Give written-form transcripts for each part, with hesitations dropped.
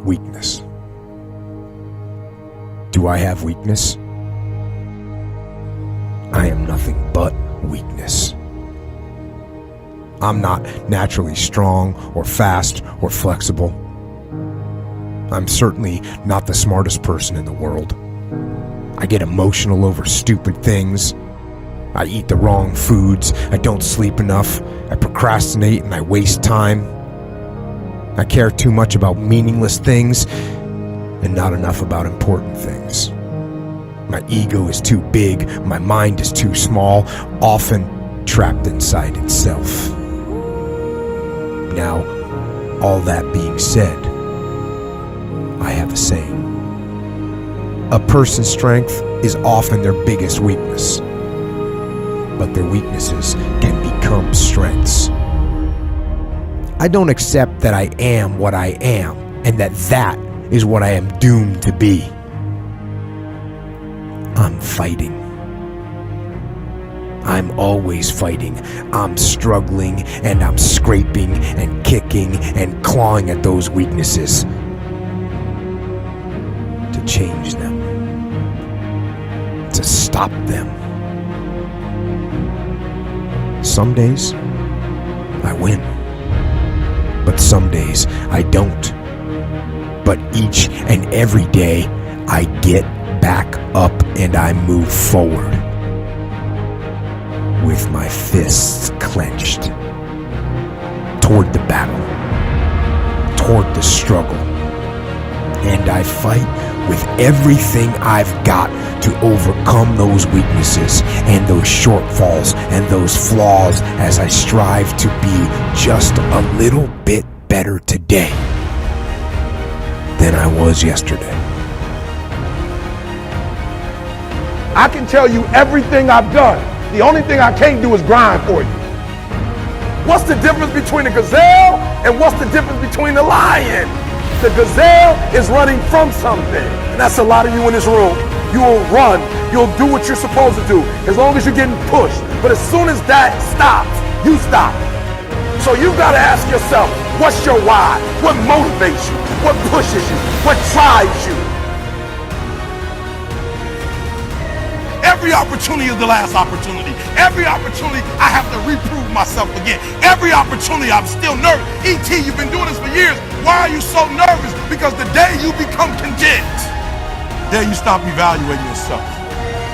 weakness. Do I have weakness? I am nothing but weakness. I'm not naturally strong or fast or flexible. I'm certainly not the smartest person in the world. I get emotional over stupid things. I eat the wrong foods. I don't sleep enough. I procrastinate and I waste time. I care too much about meaningless things and not enough about important things. My ego is too big. My mind is too small, often trapped inside itself. Now, all that being said, I have a saying. A person's strength is often their biggest weakness, but their weaknesses can become strengths. I don't accept that I am what I am, and that is what I am doomed to be. I'm fighting. I'm always fighting. I'm struggling and I'm scraping and kicking and clawing at those weaknesses to change them, to stop them. Some days I win, but some days I don't. But each and every day I get back up and I move forward with my fists clenched toward the battle, toward the struggle. And I fight with everything I've got to overcome those weaknesses and those shortfalls and those flaws as I strive to be just a little bit better today than I was yesterday. I can tell you everything I've done. The only thing I can't do is grind for you. What's the difference between a gazelle and what's the difference between a lion? The gazelle is running from something. And that's a lot of you in this room. You will run. You'll do what you're supposed to do as long as you're getting pushed. But as soon as that stops, you stop. So you've got to ask yourself, what's your why? What motivates you? What pushes you? What drives you? Every opportunity is the last opportunity. Every opportunity I have to reprove myself again. Every opportunity I'm still nervous. E.T., you've been doing this for years. Why are you so nervous? Because the day you become content, the day you stop evaluating yourself,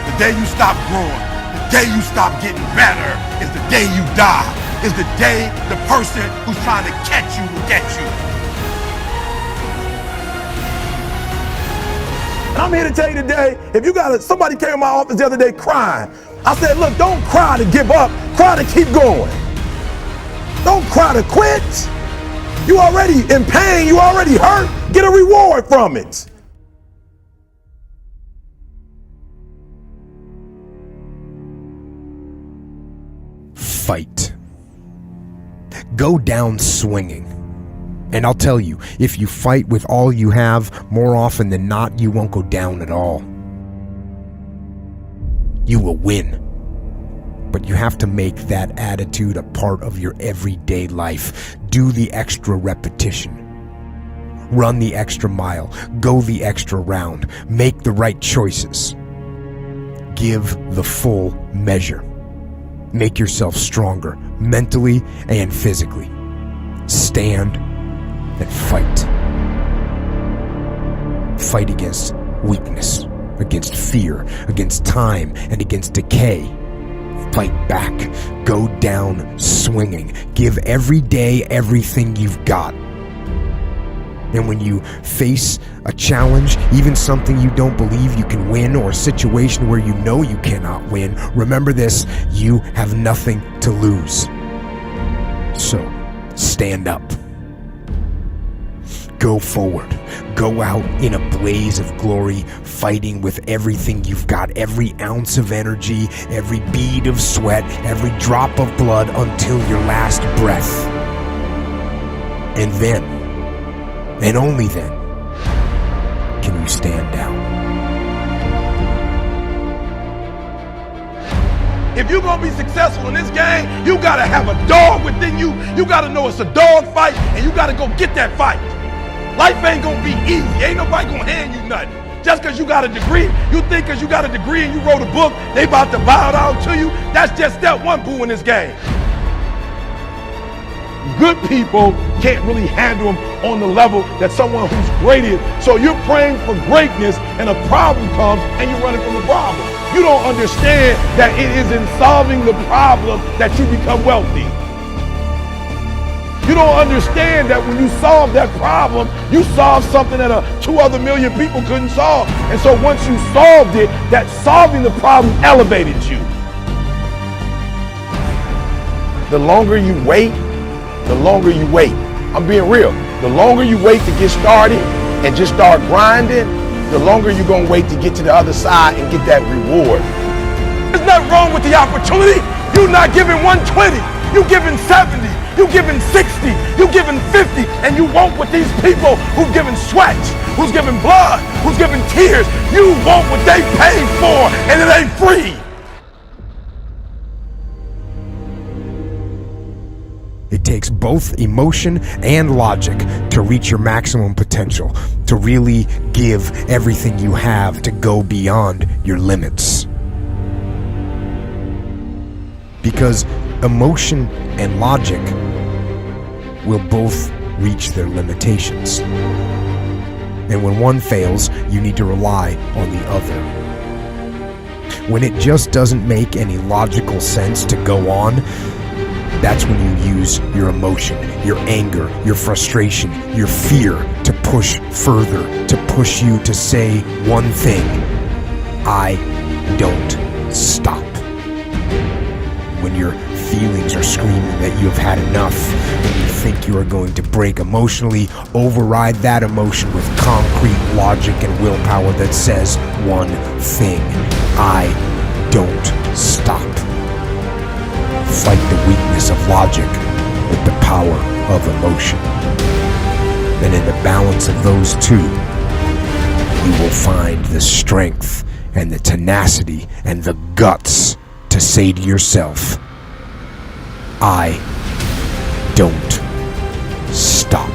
the day you stop growing, the day you stop getting better is the day you die. Is the day the person who's trying to catch you will get you. And I'm here to tell you today, if you got somebody came in my office the other day crying. I said, look, don't cry to give up, cry to keep going. Don't cry to quit. You already in pain, you already hurt, get a reward from it. Fight. Go down swinging. And I'll tell you, if you fight with all you have, more often than not, you won't go down at all. You will win. But you have to make that attitude a part of your everyday life. Do the extra repetition. Run the extra mile. Go the extra round. Make the right choices. Give the full measure. Make yourself stronger, mentally and physically. Stand and fight. Fight against weakness, against fear, against time, and against decay. Fight back. Go down swinging. Give every day everything you've got. And when you face a challenge, even something you don't believe you can win, or a situation where you know you cannot win, remember this: you have nothing to lose. So, stand up. Go forward. Go out in a blaze of glory, fighting with everything you've got, every ounce of energy, every bead of sweat, every drop of blood, until your last breath. And then, and only then, can you stand down. If you're gonna be successful in this game, you gotta have a dog within you. You gotta know it's a dog fight, and you gotta go get that fight. Life ain't gonna be easy. Ain't nobody gonna hand you nothing. Just because you got a degree, you think because you got a degree and you wrote a book, they about to bow down to you. That's just step one, boo, in this game. Good people can't really handle them on the level that someone who's great is. So you're praying for greatness and a problem comes and you're running from the problem. You don't understand that it is in solving the problem that you become wealthy. You don't understand that when you solve that problem, you solve something that 2 other million people couldn't solve. And so once you solved it, that solving the problem elevated you. The longer you wait, the longer you wait. I'm being real. The longer you wait to get started and just start grinding, the longer you're gonna wait to get to the other side and get that reward. There's nothing wrong with the opportunity. You're not giving 120, you're giving 70, you're giving 60, you're giving 50, and you want what these people who've given sweat, who's given blood, who's given tears, you want what they paid for, and it ain't free. It takes both emotion and logic to reach your maximum potential, to really give everything you have, to go beyond your limits. Because emotion and logic will both reach their limitations. And when one fails, you need to rely on the other. When it just doesn't make any logical sense to go on, that's when you use your emotion, your anger, your frustration, your fear to push further, to push you to say one thing: I don't stop. When your feelings are screaming that you have had enough, when you think you are going to break emotionally, override that emotion with concrete logic and willpower that says one thing: I don't stop. Fight the weakness of logic with the power of emotion. And in the balance of those two, you will find the strength and the tenacity and the guts to say to yourself, I don't stop.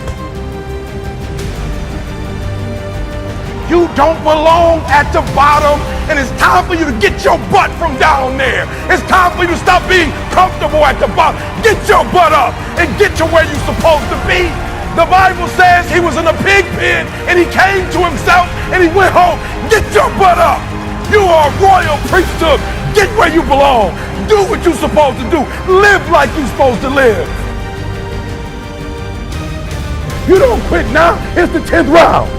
You don't belong at the bottom, and it's time for you to get your butt from down there. It's time for you to stop being comfortable at the bottom. Get your butt up and get to where you're supposed to be. The Bible says he was in a pig pen and he came to himself and he went home. Get your butt up. You are a royal priesthood. Get where you belong. Do what you're supposed to do. Live like you're supposed to live. You don't quit now. It's the 10th round.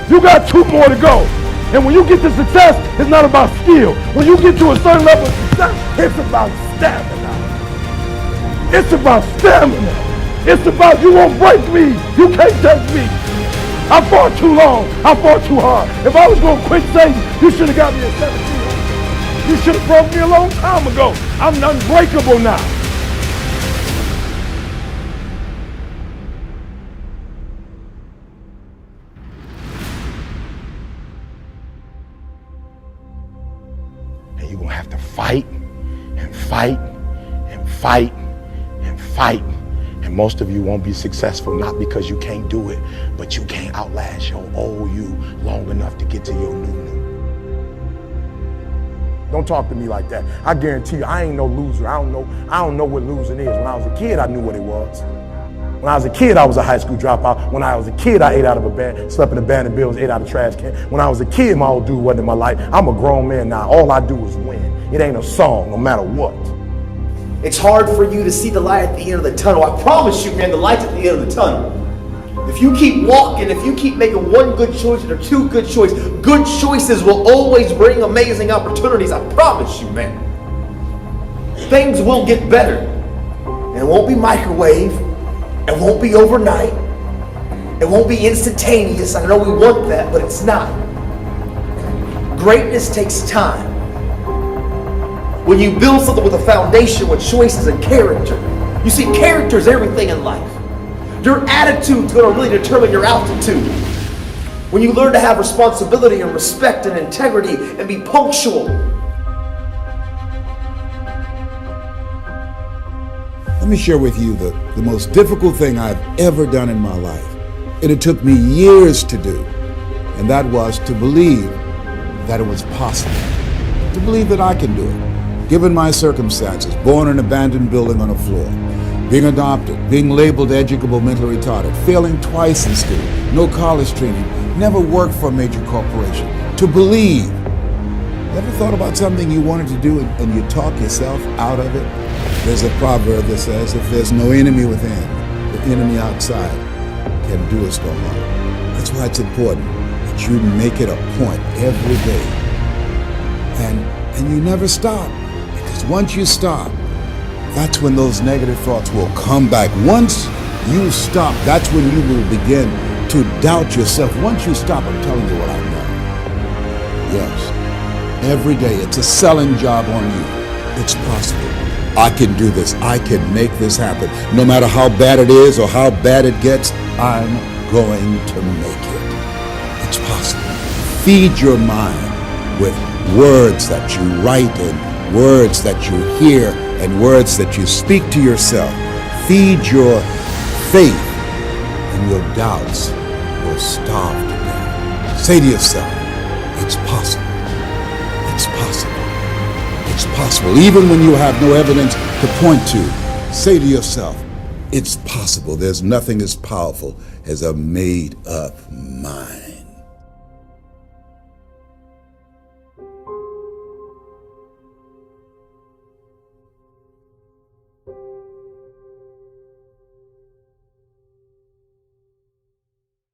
You got 2 more to go. And when you get to success, it's not about skill. When you get to a certain level of success, it's about stamina. It's about stamina. It's about you won't break me. You can't touch me. I fought too long. I fought too hard. If I was going to quit Satan, you should have got me at 17. You should have broke me a long time ago. I'm unbreakable now. And you're going to have to fight and fight and fight and fight. And most of you won't be successful, not because you can't do it, but you can't outlast your old you long enough to get to your new. Don't talk to me like that. I guarantee you, I ain't no loser. I don't know what losing is. When I was a kid, I knew what it was. When I was a kid, I was a high school dropout. When I was a kid, I ate out of a bed, slept in abandoned buildings, ate out of trash can. When I was a kid, my old dude wasn't in my life. I'm a grown man now. All I do is win. It ain't a song, no matter what. It's hard for you to see the light at the end of the tunnel. I promise you, man, the light's at the end of the tunnel. If you keep walking, if you keep making one good choice or 2 good choices will always bring amazing opportunities. I promise you, man. Things will get better. And it won't be microwave. It won't be overnight. It won't be instantaneous. I know we want that, but it's not. Greatness takes time. When you build something with a foundation with choices and character, you see, character is everything in life. Your attitude is going to really determine your altitude. When you learn to have responsibility and respect and integrity and be punctual. Let me share with you the most difficult thing I've ever done in my life And it took me years to do. And that was to believe that it was possible. To believe that I can do it. Given my circumstances, born in an abandoned building on a floor, being adopted, being labeled educable mentally retarded, failing twice in school, no college training, never worked for a major corporation. To believe. Ever thought about something you wanted to do and you talk yourself out of it? There's a proverb that says, if there's no enemy within, the enemy outside can do us no harm. That's why it's important that you make it a point every day. And you never stop. Because once you stop, that's when those negative thoughts will come back. Once you stop, that's when you will begin to doubt yourself. Once you stop, I'm telling you what I know. Yes. Every day, it's a selling job on you. It's possible. I can do this. I can make this happen. No matter how bad it is or how bad it gets, I'm going to make it. It's possible. Feed your mind with words that you write and words that you hear and words that you speak to yourself. Feed your faith and your doubts will starve to death. Say to yourself, it's possible. It's possible. It's possible. Even when you have no evidence to point to, say to yourself, it's possible. There's nothing as powerful as a made-up mind.